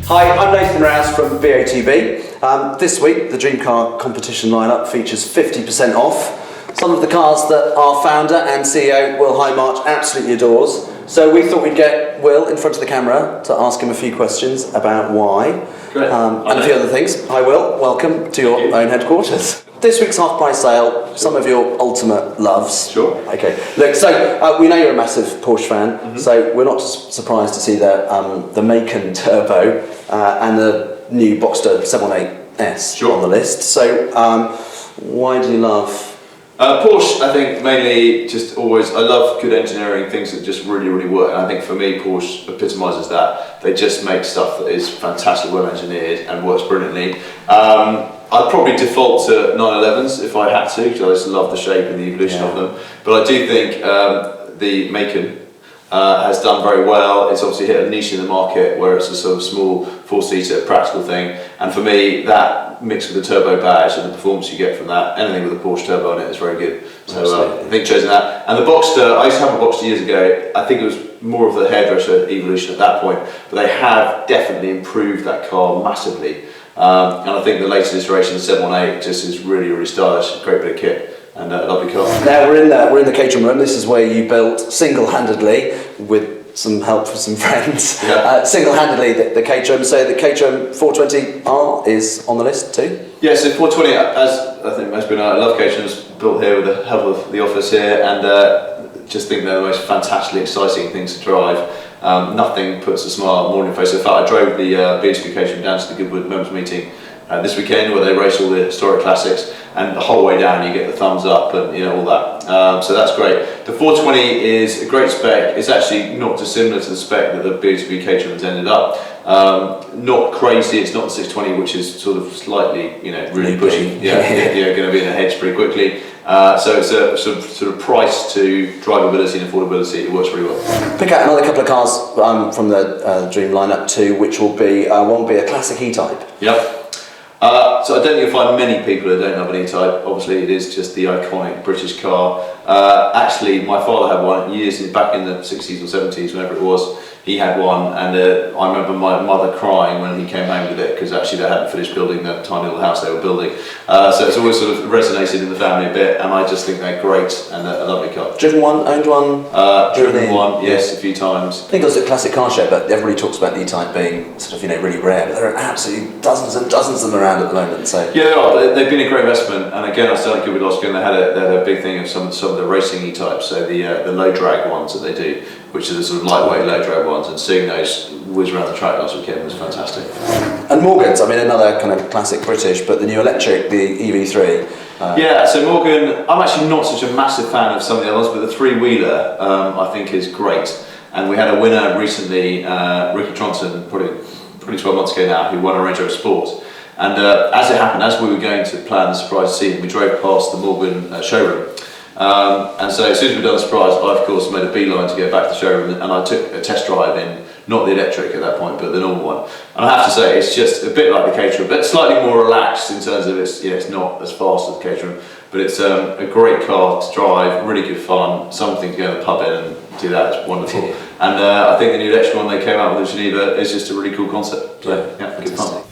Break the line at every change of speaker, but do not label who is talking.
Hi, I'm Nathan Rouse from BOTB. This week, the Dream Car competition lineup features 50% off. Some of the cars that our founder and CEO, Will Highmarch, absolutely adores. So we thought we'd get Will in front of the camera to ask him a few questions about why.
Great.
And a few other things. Hi Will, welcome to your own headquarters. This week's half price sale, some of your ultimate loves.
Sure.
Okay. Look, so we know you're a massive Porsche fan, so we're not surprised to see the Macan Turbo and the new Boxster 718S on the list. So why do you love
Porsche? I think mainly just always, I love good engineering, things that just really work, and I think for me Porsche epitomises that. They just make stuff that is fantastically well engineered and works brilliantly. I'd probably default to 911s if I had to, because I just love the shape and the evolution of them. But I do think the Macan has done very well. It's obviously hit a niche in the market where it's a sort of small four-seater practical thing, and for me that mixed with the turbo badge and the performance you get from that, anything with a Porsche turbo on it is very good. So I think chosen that. And the Boxster, I used to have a Boxster years ago. I think it was more of the hairdresser evolution at that point, but they have definitely improved that car massively. And I think the latest iteration, the 718, just is really stylish, great bit of kit, and a lovely car.
Now we're in the catering room. This is where you built single-handedly, with some help from some friends, single-handedly the catering. So the catering 420R is on the list too?
Yeah, so 420, as I think most people know, I love caterers, built here with the help of the office here, and just think they're the most fantastically exciting things to drive. Nothing puts a smile more on your face. In fact, I drove the BOTB catering down to the Goodwood members meeting this weekend, where they race all the historic classics, and the whole way down you get the thumbs up and all that. So that's great. The 420 is a great spec. It's actually not dissimilar to the spec that the BOTB catering has ended up. Not crazy. It's not the 620, which is sort of slightly, really pushing. Going to be in the hedge pretty quickly. So it's a sort of price to drivability and affordability. It works really well.
Pick out another couple of cars from the Dream lineup too, which will be one will be a classic E-Type.
Yep. So I don't think you'll find many people who don't have an E-Type. Obviously, it is just the iconic British car. Actually, my father had one back in the 60s or 70s, whenever it was. He had one, and I remember my mother crying when he came home with it, because actually they hadn't finished building the tiny little house they were building. So it's always sort of resonated in the family a bit, and I just think they're great and a lovely car.
Driven one, owned one?
Driven one, yes, a few times.
I think it was a classic car show, but everybody talks about the E-Type being sort of really rare, but there are absolutely dozens and dozens of them around at the moment. So
yeah, they are. They've been a great investment, and again, I still think Goodwood last year, they had a big thing of some of the racing E-Types, so the low drag ones that they do, which are the sort of lightweight low drag ones, and seeing those whiz around the track last weekend was fantastic.
And Morgan's, I mean, another kind of classic British, but the new electric, the EV3.
Yeah, so Morgan, I'm actually not such a massive fan of some of the others, but the three-wheeler I think is great. And we had a winner recently, Ricky Tronson, probably 12 months ago now, who won a Range Rover Sport. And as it happened, as we were going to plan the surprise to see him, we drove past the Morgan showroom. And so as soon as we'd done the surprise, I of course made a beeline to go back to the showroom, and I took a test drive in, not the electric at that point, but the normal one. And I have to say, it's just a bit like the Caterham, but slightly more relaxed in terms of it's not as fast as the Caterham, but it's a great car to drive, really good fun, something to go to the pub in and do that. It's wonderful. And I think the new electric one they came out with in Geneva is just a really cool concept. So yeah, good fun.